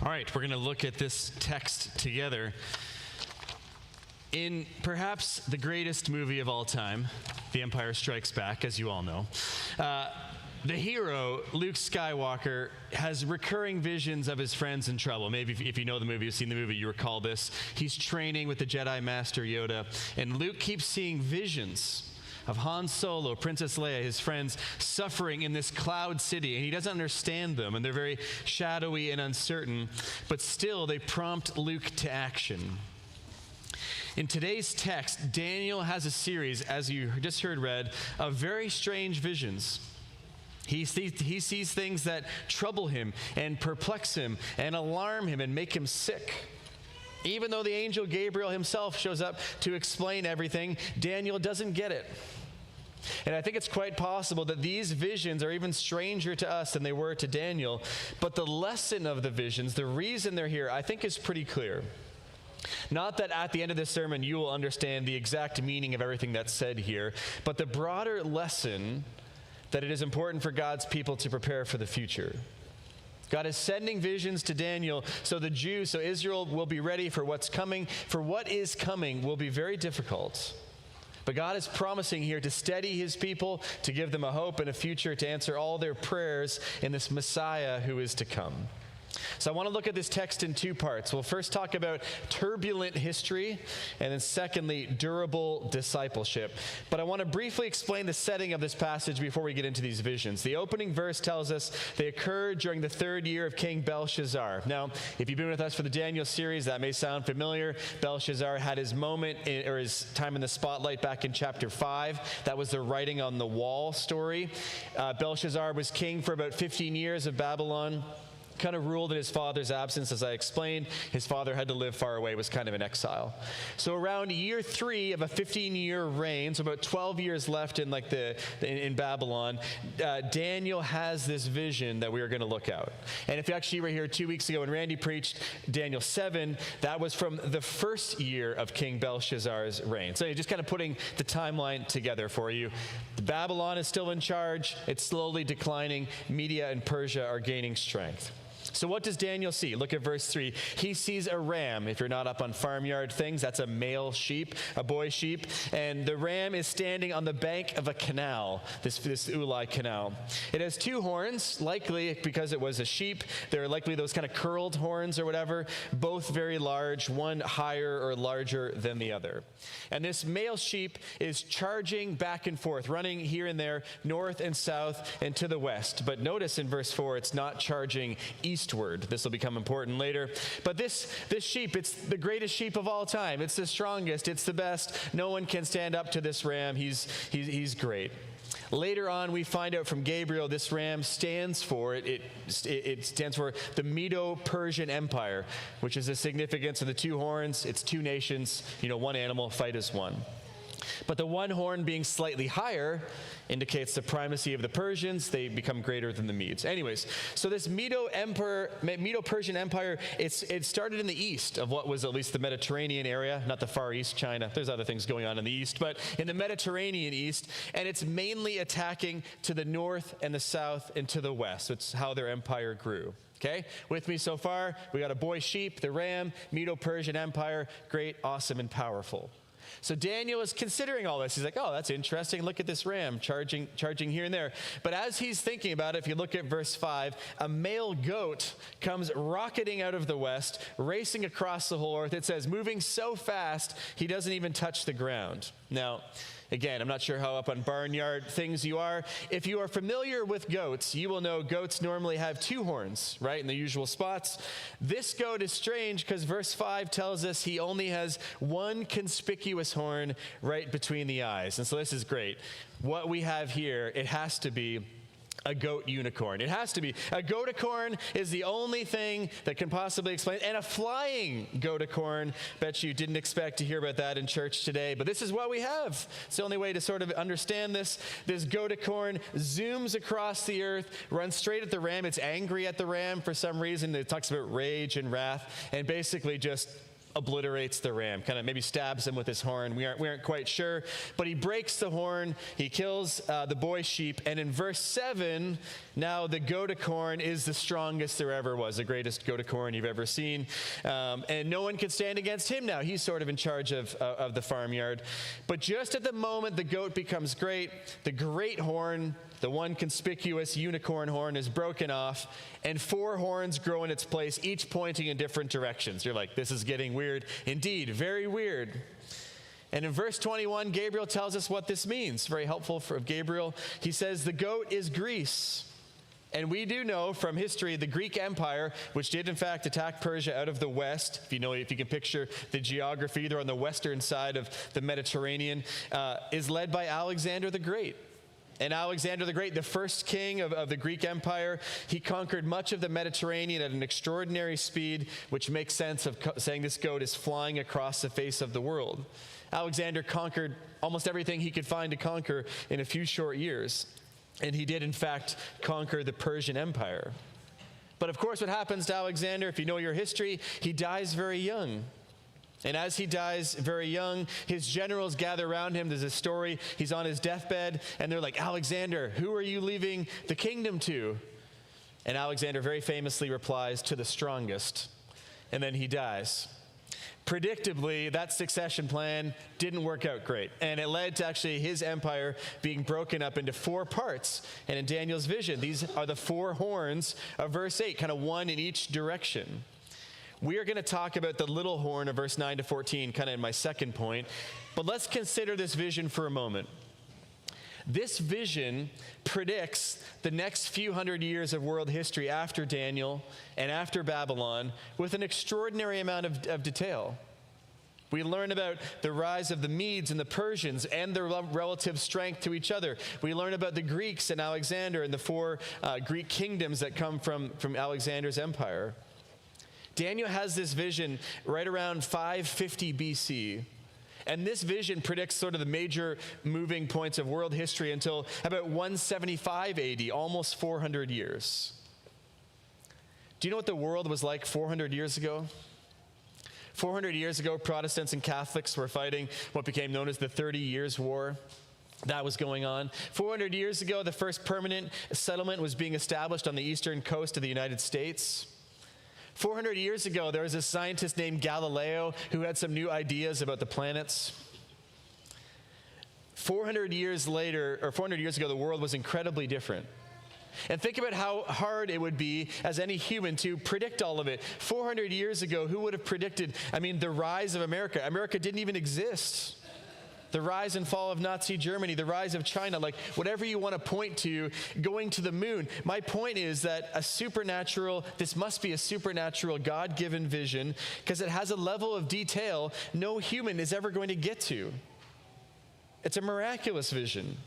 All right, we're going to look at this text together. In perhaps the greatest movie of all time, The Empire Strikes Back, as you all know, the hero, Luke Skywalker, has recurring visions of his friends in trouble. Maybe if you know the movie, you've seen the movie, you recall this. He's training with the Jedi Master Yoda, and Luke keeps seeing visions of Han Solo, Princess Leia, his friends, suffering in this cloud city, and he doesn't understand them, and they're very shadowy and uncertain, but still they prompt Luke to action. In today's text, Daniel has a series, as you just heard read, of very strange visions. He sees things that trouble him and perplex him and alarm him and make him sick. Even though the angel Gabriel himself shows up to explain everything, Daniel doesn't get it. And I think it's quite possible that these visions are even stranger to us than they were to Daniel. But the lesson of the visions, the reason they're here, I think is pretty clear. Not that at the end of this sermon you will understand the exact meaning of everything that's said here, but the broader lesson that it is important for God's people to prepare for the future. God is sending visions to Daniel so Israel will be ready for what's coming. For what is coming will be very difficult. But God is promising here to steady his people, to give them a hope and a future, to answer all their prayers in this Messiah who is to come. So I want to look at this text in two parts. We'll first talk about turbulent history, and then secondly, durable discipleship. But I want to briefly explain the setting of this passage before we get into these visions. The opening verse tells us they occurred during the 3rd year of King Belshazzar. Now, if you've been with us for the Daniel series, that may sound familiar. Belshazzar had his his time in the spotlight back in chapter 5. That was the writing on the wall story. Belshazzar was king for about 15 years of Babylon. Kind of ruled in his father's absence, as I explained. His father had to live far away, was kind of in exile. So around year 3 of a 15-year reign, so about 12 years left in Babylon, Daniel has this vision that we are going to look at. And if you actually were here 2 weeks ago when Randy preached Daniel 7, that was from the 1st year of King Belshazzar's reign. So you're just kind of putting the timeline together for you. Babylon is still in charge. It's slowly declining. Media and Persia are gaining strength. So what does Daniel see? Look at verse 3. He sees a ram. If you're not up on farmyard things, that's a male sheep, a boy sheep. And the ram is standing on the bank of a canal, this Ulai canal. It has 2 horns, likely because it was a sheep. They're likely those kind of curled horns or whatever, both very large, one higher or larger than the other. And this male sheep is charging back and forth, running here and there, north and south and to the west. But notice in verse 4, it's not charging eastward. This will become important later. But this sheep, it's the greatest sheep of all time. It's the strongest. It's the best. No one can stand up to this ram. He's great. Later on, we find out from Gabriel this ram stands for it stands for the Medo-Persian Empire, which is the significance of the 2 horns. It's 2 nations, one animal, fight as one. But the one horn being slightly higher indicates the primacy of the Persians. They become greater than the Medes. Anyways, so this Medo-Persian Empire, it started in the east of what was at least the Mediterranean area, not the Far East, China. There's other things going on in the east, but in the Mediterranean east, and it's mainly attacking to the north and the south and to the west. So it's how their empire grew. Okay, with me so far? We got a boy sheep, the ram, Medo-Persian Empire, great, awesome, and powerful. So Daniel is considering all this. He's like, oh, that's interesting. Look at this ram charging here and there. But as he's thinking about it, if you look at verse 5, a male goat comes rocketing out of the west, racing across the whole earth. It says, moving so fast, he doesn't even touch the ground. Now, again, I'm not sure how up on barnyard things you are. If you are familiar with goats, you will know goats normally have 2 horns, right, in the usual spots. This goat is strange because verse 5 tells us he only has 1 conspicuous horn right between the eyes. And so this is great. What we have here, it has to be a goat unicorn. It has to be. A goaticorn is the only thing that can possibly explain. And a flying goaticorn. Bet you didn't expect to hear about that in church today. But this is what we have. It's the only way to sort of understand this. This goaticorn zooms across the earth, runs straight at the ram. It's angry at the ram for some reason. It talks about rage and wrath. And basically just obliterates the ram, kind of maybe stabs him with his horn. We aren't quite sure, but he breaks the horn, he kills the boy sheep, and in verse 7, now the goat-a-corn is the strongest there ever was, the greatest goat-a-corn you've ever seen, and no one can stand against him now. He's sort of in charge of the farmyard. But just at the moment the goat becomes great, the great horn, the one conspicuous unicorn horn, is broken off, and 4 horns grow in its place, each pointing in different directions. You're like, this is getting weird. Indeed, very weird. And in verse 21, Gabriel tells us what this means. Very helpful for Gabriel. He says, the goat is Greece. And we do know from history, the Greek Empire, which did in fact attack Persia out of the west, if you can picture the geography, they're on the western side of the Mediterranean, is led by Alexander the Great. And Alexander the Great, the first king of the Greek Empire, he conquered much of the Mediterranean at an extraordinary speed, which makes sense of saying this goat is flying across the face of the world. Alexander conquered almost everything he could find to conquer in a few short years. And he did, in fact, conquer the Persian Empire. But of course, what happens to Alexander, if you know your history, he dies very young. And as he dies very young, his generals gather around him. There's a story, he's on his deathbed, and they're like, Alexander, who are you leaving the kingdom to? And Alexander very famously replies, to the strongest. And then he dies. Predictably, that succession plan didn't work out great. And it led to actually his empire being broken up into 4 parts. And in Daniel's vision, these are the 4 horns of verse 8, kind of one in each direction. We are going to talk about the little horn of verse 9 to 14, kind of in my second point. But let's consider this vision for a moment. This vision predicts the next few hundred years of world history after Daniel and after Babylon with an extraordinary amount of detail. We learn about the rise of the Medes and the Persians and their relative strength to each other. We learn about the Greeks and Alexander and the 4 Greek kingdoms that come from Alexander's empire. Daniel has this vision right around 550 BC. And this vision predicts sort of the major moving points of world history until about 175 AD, almost 400 years. Do you know what the world was like 400 years ago? 400 years ago, Protestants and Catholics were fighting what became known as the 30 Years' War. That was going on. 400 years ago, the first permanent settlement was being established on the eastern coast of the United States. 400 years ago, there was a scientist named Galileo who had some new ideas about the planets. 400 years ago, the world was incredibly different. And think about how hard it would be as any human to predict all of it. 400 years ago, who would have predicted, the rise of America? America didn't even exist. The rise and fall of Nazi Germany, the rise of China, like whatever you want to point to, going to the moon. My point is that this must be a supernatural God-given vision because it has a level of detail no human is ever going to get to. It's a miraculous vision,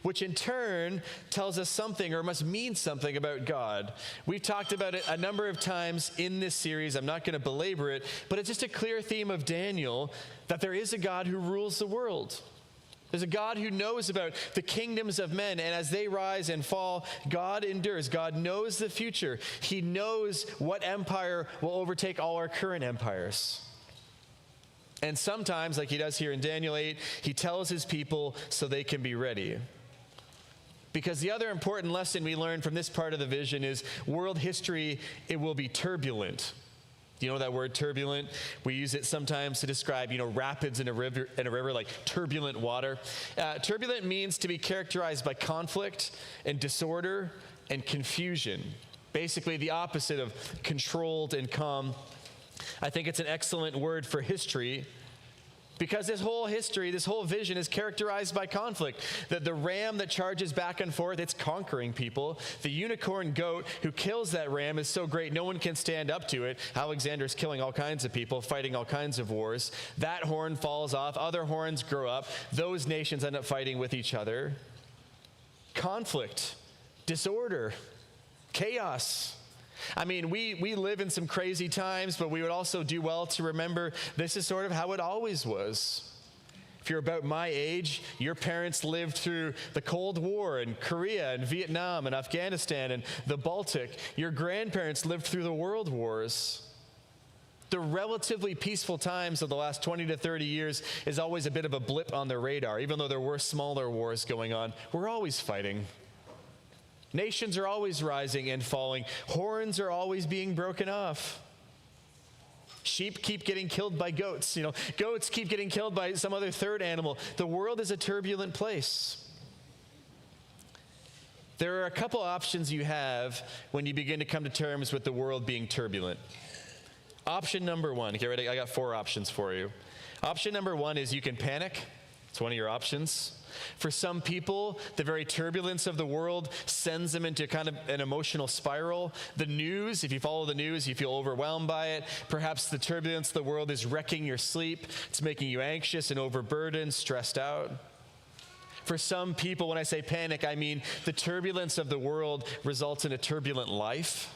which in turn tells us something or must mean something about God. We've talked about it a number of times in this series. I'm not going to belabor it, but it's just a clear theme of Daniel that there is a God who rules the world. There's a God who knows about the kingdoms of men, and as they rise and fall, God endures. God knows the future. He knows what empire will overtake all our current empires. And sometimes, like he does here in Daniel 8, he tells his people so they can be ready. Because the other important lesson we learn from this part of the vision is world history, it will be turbulent. Do you know that word turbulent? We use it sometimes to describe, rapids in a river like turbulent water. Turbulent means to be characterized by conflict and disorder and confusion. Basically the opposite of controlled and calm. I think it's an excellent word for history. Because this whole history, this whole vision is characterized by conflict. The ram that charges back and forth, it's conquering people. The unicorn goat who kills that ram is so great, no one can stand up to it. Alexander's killing all kinds of people, fighting all kinds of wars. That horn falls off, other horns grow up. Those nations end up fighting with each other. Conflict, disorder, chaos. We live in some crazy times, but we would also do well to remember this is sort of how it always was. If you're about my age, your parents lived through the Cold War and Korea and Vietnam and Afghanistan and the Baltic. Your grandparents lived through the World Wars. The relatively peaceful times of the last 20 to 30 years is always a bit of a blip on the radar. Even though there were smaller wars going on, we're always fighting. Nations are always rising and falling. Horns are always being broken off. Sheep keep getting killed by goats. Goats keep getting killed by some other third animal. The world is a turbulent place. There are a couple options you have when you begin to come to terms with the world being turbulent. Option number one, get ready, I got 4 options for you. Option number 1 is you can panic. It's one of your options. For some people, the very turbulence of the world sends them into kind of an emotional spiral. The news, if you follow the news, you feel overwhelmed by it. Perhaps the turbulence of the world is wrecking your sleep. It's making you anxious and overburdened, stressed out. For some people, when I say panic, I mean the turbulence of the world results in a turbulent life.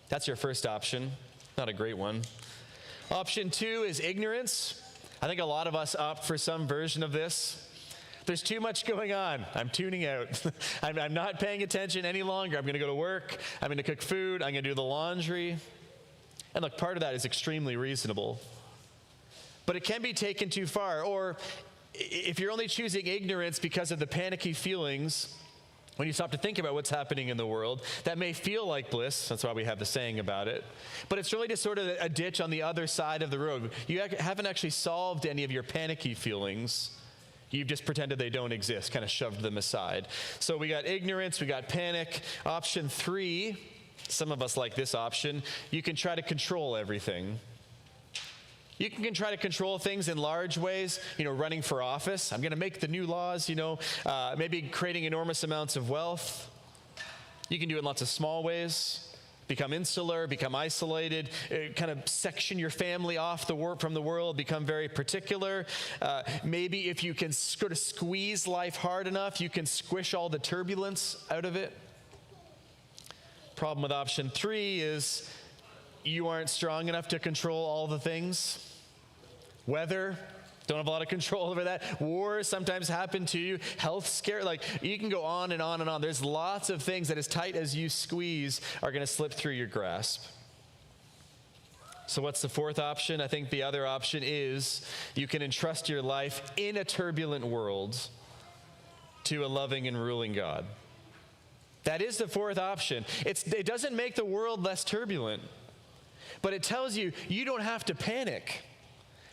That's your first option. Not a great one. Option 2 is ignorance. I think a lot of us opt for some version of this. There's too much going on. I'm tuning out. I'm not paying attention any longer. I'm going to go to work. I'm going to cook food. I'm going to do the laundry. And look, part of that is extremely reasonable. But it can be taken too far. Or if you're only choosing ignorance because of the panicky feelings, when you stop to think about what's happening in the world, that may feel like bliss. That's why we have the saying about it. But it's really just sort of a ditch on the other side of the road. You haven't actually solved any of your panicky feelings. You've just pretended they don't exist, kind of shoved them aside. So we got ignorance, we got panic. Option 3, some of us like this option, you can try to control everything. You can try to control things in large ways, running for office. I'm going to make the new laws, maybe creating enormous amounts of wealth. You can do it in lots of small ways. Become insular, become isolated, kind of section your family off from the world, become very particular. Maybe if you can sort of squeeze life hard enough, you can squish all the turbulence out of it. Problem with option 3 is you aren't strong enough to control all the things. Weather, don't have a lot of control over that. Wars sometimes happen to you. Health scare, you can go on and on and on. There's lots of things that as tight as you squeeze are going to slip through your grasp. So what's the 4th option? I think the other option is you can entrust your life in a turbulent world to a loving and ruling God. That is the 4th option. It doesn't make the world less turbulent, but it tells you you don't have to panic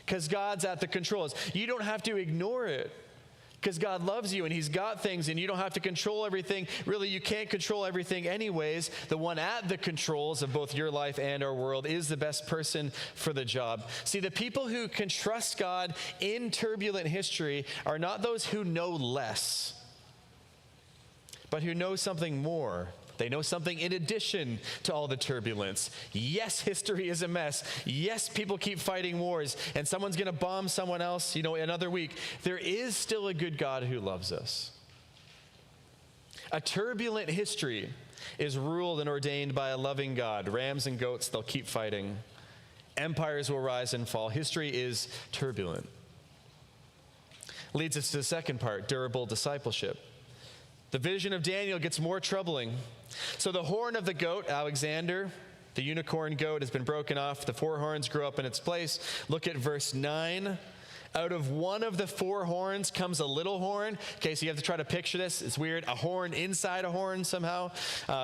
because God's at the controls. You don't have to ignore it because God loves you and he's got things, and you don't have to control everything. Really, you can't control everything anyways. The one at the controls of both your life and our world is the best person for the job. See, the people who can trust God in turbulent history are not those who know less, but who know something more. They know something in addition to all the turbulence. Yes, history is a mess. Yes, people keep fighting wars, and someone's going to bomb someone else, another week. There is still a good God who loves us. A turbulent history is ruled and ordained by a loving God. Rams and goats, they'll keep fighting. Empires will rise and fall. History is turbulent. Leads us to the second part, durable discipleship. The vision of Daniel gets more troubling. So the horn of the goat, Alexander, the unicorn goat, has been broken off. The 4 horns grow up in its place. Look at verse 9. Out of one of the 4 horns comes a little horn. Okay, so you have to try to picture this. It's weird. A horn inside a horn somehow.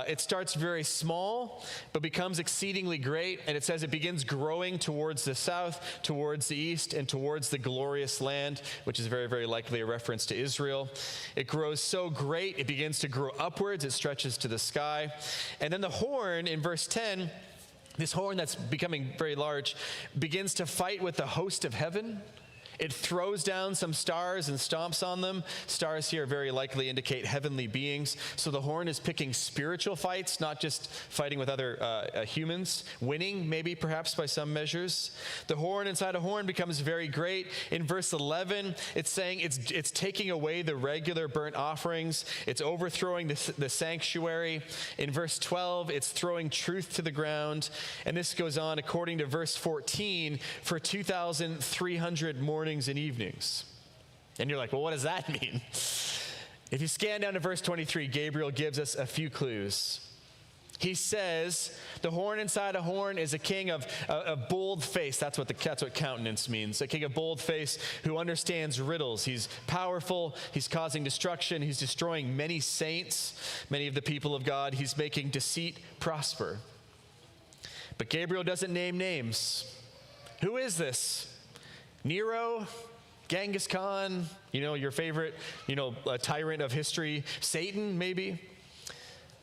It starts very small, but becomes exceedingly great. And it says it begins growing towards the south, towards the east, and towards the glorious land, which is very, very likely a reference to Israel. It grows so great, it begins to grow upwards. It stretches to the sky. And then the horn in verse 10, this horn that's becoming very large, begins to fight with the host of heaven. It throws down some stars and stomps on them. Stars here very likely indicate heavenly beings. So the horn is picking spiritual fights, not just fighting with other humans, winning maybe perhaps by some measures. The horn inside a horn becomes very great. In verse 11, it's saying it's taking away the regular burnt offerings. It's overthrowing the sanctuary. In verse 12, it's throwing truth to the ground. And this goes on according to verse 14 for 2,300 mornings and evenings. And you're like, well, what does that mean? If you scan down to verse 23, Gabriel gives us a few clues. He says the horn inside a horn is a king of a bold face. That's what countenance means. A king of bold face who understands riddles. He's powerful. He's causing destruction. He's destroying many saints, many of the people of God. He's making deceit prosper. But Gabriel doesn't name names. Who is this? Nero? Genghis Khan? Your favorite, tyrant of history? Satan, maybe?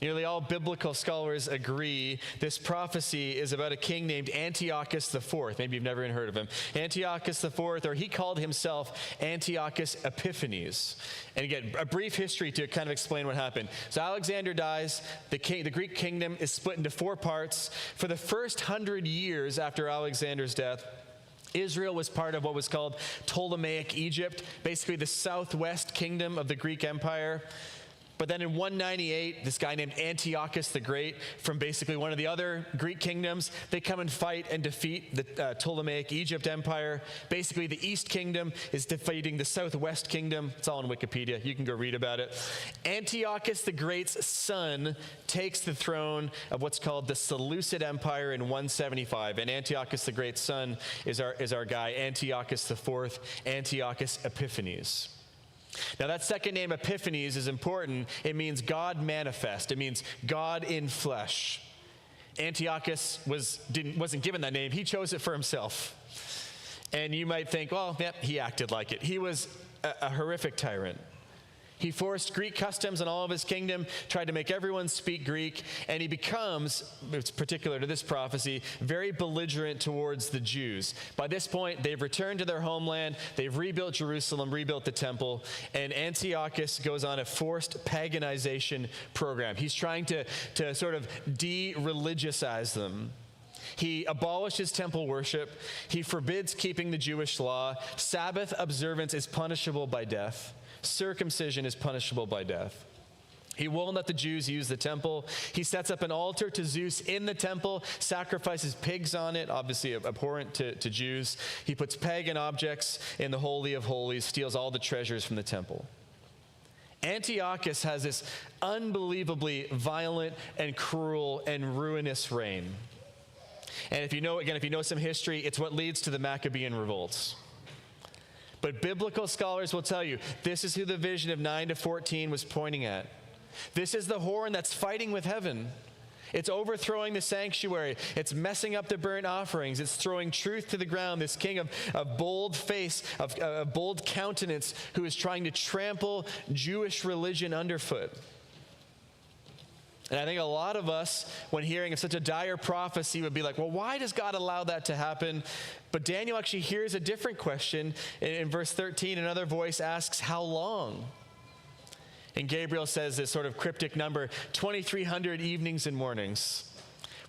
Nearly all biblical scholars agree this prophecy is about a king named Antiochus IV. Maybe you've never even heard of him. Antiochus IV, or he called himself Antiochus Epiphanes. And again, a brief history to kind of explain what happened. So Alexander dies. The Greek kingdom is split into 4 parts. For the first 100 years after Alexander's death, Israel was part of what was called Ptolemaic Egypt, basically the southwest kingdom of the Greek Empire. But then in 198, this guy named Antiochus the Great, from basically one of the other Greek kingdoms, they come and fight and defeat the Ptolemaic Egypt Empire. Basically, the East Kingdom is defeating the Southwest Kingdom. It's all on Wikipedia. You can go read about it. Antiochus the Great's son takes the throne of what's called the Seleucid Empire in 175. And Antiochus the Great's son is our guy, Antiochus IV, Antiochus Epiphanes. Now that second name, Epiphanes, is important. It means God manifest. It means God in flesh. Antiochus wasn't given that name. He chose it for himself. And you might think, well, yeah, he acted like it. He was a horrific tyrant. He forced Greek customs on all of his kingdom, tried to make everyone speak Greek, and he becomes, it's particular to this prophecy, very belligerent towards the Jews. By this point, they've returned to their homeland, they've rebuilt Jerusalem, rebuilt the temple, and Antiochus goes on a forced paganization program. He's trying to sort of de-religiousize them. He abolishes temple worship. He forbids keeping the Jewish law. Sabbath observance is punishable by death. Circumcision is punishable by death. He won't let the Jews use the temple. He sets up an altar to Zeus in the temple, sacrifices pigs on it, obviously abhorrent to Jews. He puts pagan objects in the Holy of Holies, steals all the treasures from the temple. Antiochus has this unbelievably violent and cruel and ruinous reign. And if you know some history, it's what leads to the Maccabean revolts. But biblical scholars will tell you, this is who the vision of 9-14 was pointing at. This is the horn that's fighting with heaven. It's overthrowing the sanctuary. It's messing up the burnt offerings. It's throwing truth to the ground. This king of bold face, of bold countenance, who is trying to trample Jewish religion underfoot. And I think a lot of us, when hearing of such a dire prophecy, would be like, well, why does God allow that to happen? But Daniel actually hears a different question. In verse 13, another voice asks, how long? And Gabriel says this sort of cryptic number, 2,300 evenings and mornings,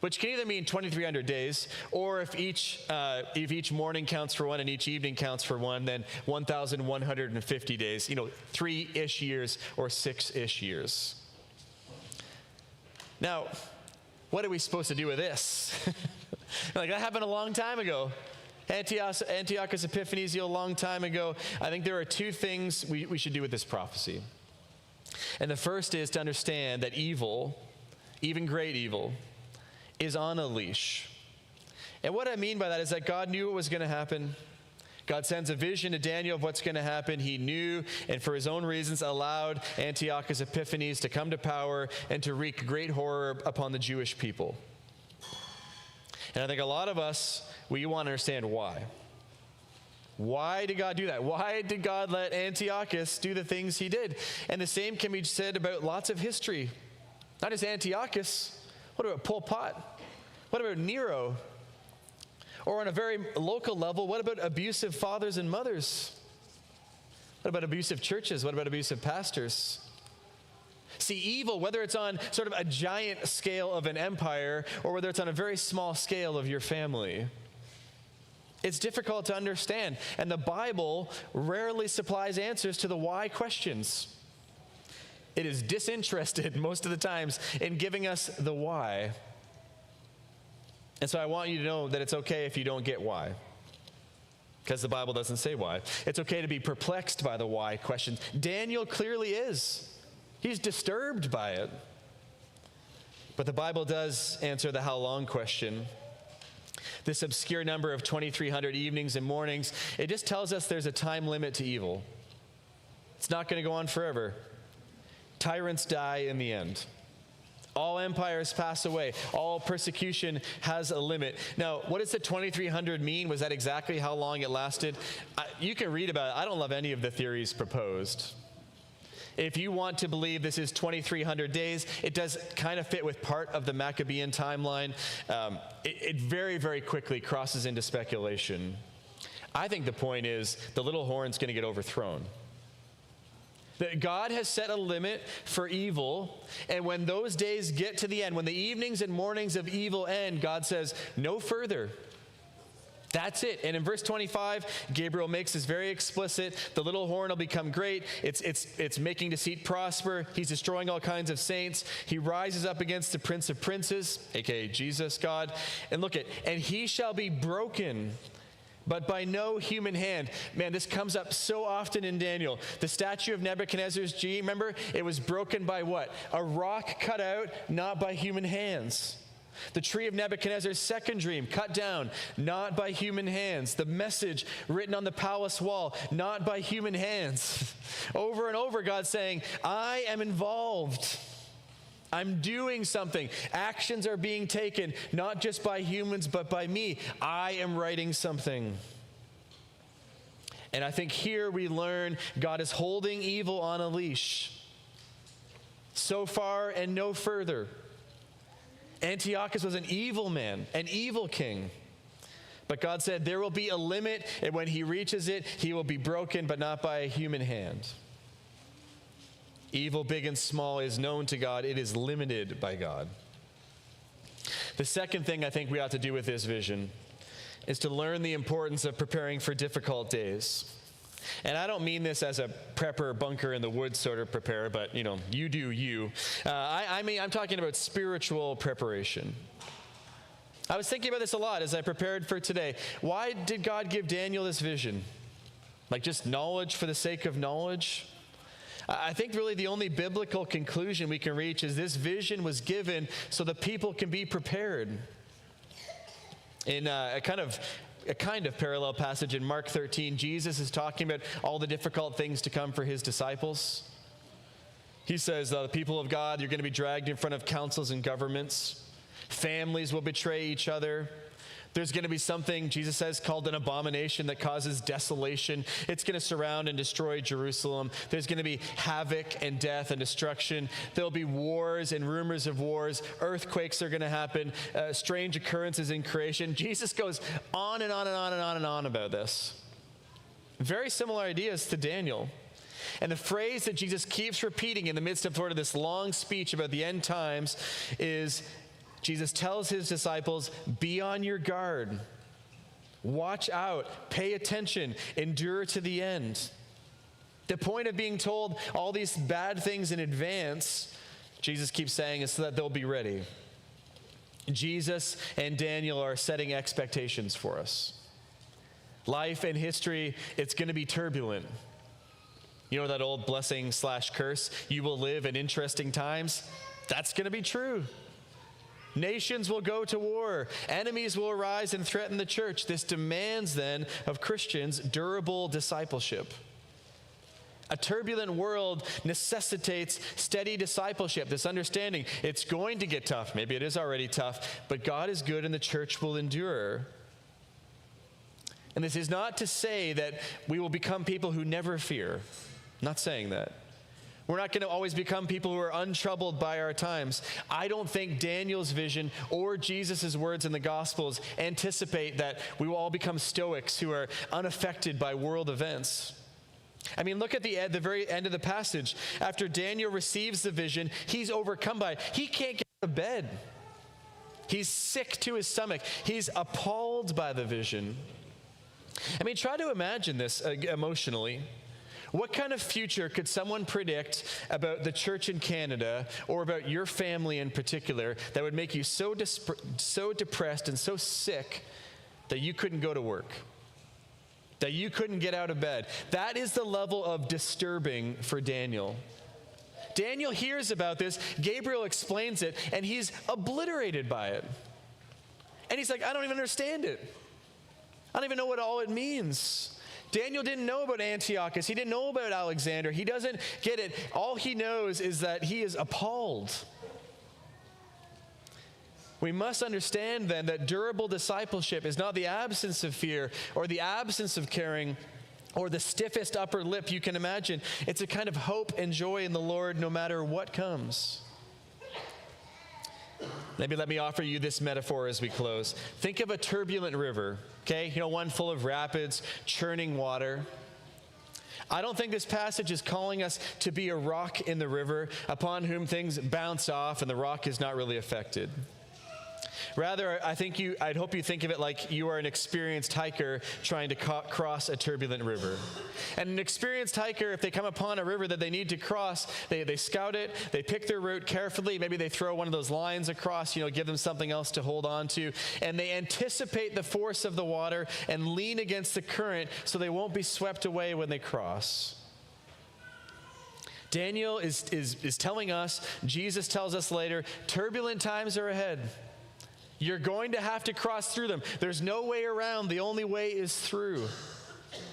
which can either mean 2,300 days, or if each morning counts for one and each evening counts for one, then 1,150 days, 3-ish years or 6-ish years. Now, what are we supposed to do with this? That happened a long time ago. Antiochus Epiphanes, a long time ago. I think there are 2 things we should do with this prophecy. And the first is to understand that evil, even great evil, is on a leash. And what I mean by that is that God knew what was going to happen. God sends a vision to Daniel of what's going to happen. He knew, and for his own reasons, allowed Antiochus Epiphanes to come to power and to wreak great horror upon the Jewish people. And I think a lot of us, we want to understand why. Why did God do that? Why did God let Antiochus do the things he did? And the same can be said about lots of history. Not just Antiochus. What about Pol Pot? What about Nero? Or on a very local level, what about abusive fathers and mothers? What about abusive churches? What about abusive pastors? See, evil, whether it's on sort of a giant scale of an empire or whether it's on a very small scale of your family, it's difficult to understand. And the Bible rarely supplies answers to the why questions. It is disinterested most of the times in giving us the why. And so I want you to know that it's okay if you don't get why, because the Bible doesn't say why. It's okay to be perplexed by the why questions. Daniel clearly is. He's disturbed by it. But the Bible does answer the how long question. This obscure number of 2,300 evenings and mornings, it just tells us there's a time limit to evil. It's not going to go on forever. Tyrants die in the end. All empires pass away. All persecution has a limit. Now, what does the 2,300 mean? Was that exactly how long it lasted? You can read about it. I don't love any of the theories proposed. If you want to believe this is 2,300 days, it does kind of fit with part of the Maccabean timeline. It very, very quickly crosses into speculation. I think the point is the little horn's going to get overthrown. That God has set a limit for evil, and when those days get to the end, when the evenings and mornings of evil end, God says, no further. That's it. And in verse 25, Gabriel makes this very explicit. The little horn will become great. It's making deceit prosper. He's destroying all kinds of saints. He rises up against the Prince of Princes, aka Jesus, God. And look at, and he shall be broken, but by no human hand. Man, this comes up so often in Daniel. The statue of Nebuchadnezzar's, remember? It was broken by what? A rock cut out, not by human hands. The tree of Nebuchadnezzar's second dream, cut down, not by human hands. The message written on the palace wall, not by human hands. Over and over, God's saying, I am involved. I'm doing something. Actions are being taken, not just by humans, but by me. I am writing something. And I think here we learn God is holding evil on a leash. So far and no further. Antiochus was an evil man, an evil king. But God said there will be a limit, and when he reaches it, he will be broken, but not by a human hand. Evil, big and small, is known to God. It is limited by God. The second thing I think we ought to do with this vision is to learn the importance of preparing for difficult days. And I don't mean this as a prepper, bunker in the woods sort of prepare, but, you do you. I'm talking about spiritual preparation. I was thinking about this a lot as I prepared for today. Why did God give Daniel this vision? Like just knowledge for the sake of knowledge? I think really the only biblical conclusion we can reach is this vision was given so the people can be prepared. In a kind of parallel passage in Mark 13, Jesus is talking about all the difficult things to come for his disciples. He says, the people of God, you're going to be dragged in front of councils and governments. Families will betray each other. There's going to be something, Jesus says, called an abomination that causes desolation. It's going to surround and destroy Jerusalem. There's going to be havoc and death and destruction. There'll be wars and rumors of wars. Earthquakes are going to happen. Strange occurrences in creation. Jesus goes on and on and on and on and on about this. Very similar ideas to Daniel. And the phrase that Jesus keeps repeating in the midst of sort of this long speech about the end times is, Jesus tells his disciples, be on your guard, watch out, pay attention, endure to the end. The point of being told all these bad things in advance, Jesus keeps saying, is so that they'll be ready. Jesus and Daniel are setting expectations for us. Life and history, it's going to be turbulent. You know that old blessing/curse, you will live in interesting times? That's going to be true. Nations will go to war. Enemies will arise and threaten the church. This demands then of Christians durable discipleship. A turbulent world necessitates steady discipleship, this understanding. It's going to get tough. Maybe it is already tough, but God is good and the church will endure. And this is not to say that we will become people who never fear. I'm not saying that. We're not going to always become people who are untroubled by our times. I don't think Daniel's vision or Jesus' words in the Gospels anticipate that we will all become stoics who are unaffected by world events. I mean, look at the very end of the passage. After Daniel receives the vision, he's overcome by it. He can't get out of bed. He's sick to his stomach. He's appalled by the vision. I mean, try to imagine this emotionally. What kind of future could someone predict about the church in Canada or about your family in particular that would make you so depressed and so sick that you couldn't go to work, that you couldn't get out of bed? That is the level of disturbing for Daniel. Daniel hears about this, Gabriel explains it, and he's obliterated by it. And he's like, I don't even understand it. I don't even know what all it means. Daniel didn't know about Antiochus. He didn't know about Alexander. He doesn't get it. All he knows is that he is appalled. We must understand then that durable discipleship is not the absence of fear or the absence of caring or the stiffest upper lip you can imagine. It's a kind of hope and joy in the Lord no matter what comes. Maybe let me offer you this metaphor as we close. Think of a turbulent river, okay? One full of rapids, churning water. I don't think this passage is calling us to be a rock in the river upon whom things bounce off and the rock is not really affected. Rather, I'd hope you think of it like you are an experienced hiker trying to cross a turbulent river. And an experienced hiker, if they come upon a river that they need to cross, they scout it, they pick their route carefully, maybe they throw one of those lines across, give them something else to hold on to, and they anticipate the force of the water and lean against the current so they won't be swept away when they cross. Daniel is telling us, Jesus tells us later, turbulent times are ahead. You're going to have to cross through them. There's no way around. The only way is through.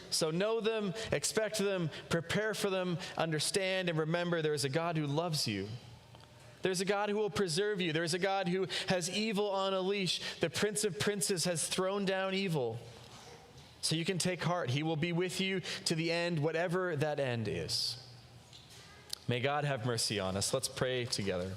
So know them, expect them, prepare for them, understand, and remember there is a God who loves you. There's a God who will preserve you. There's a God who has evil on a leash. The Prince of Princes has thrown down evil. So you can take heart. He will be with you to the end, whatever that end is. May God have mercy on us. Let's pray together.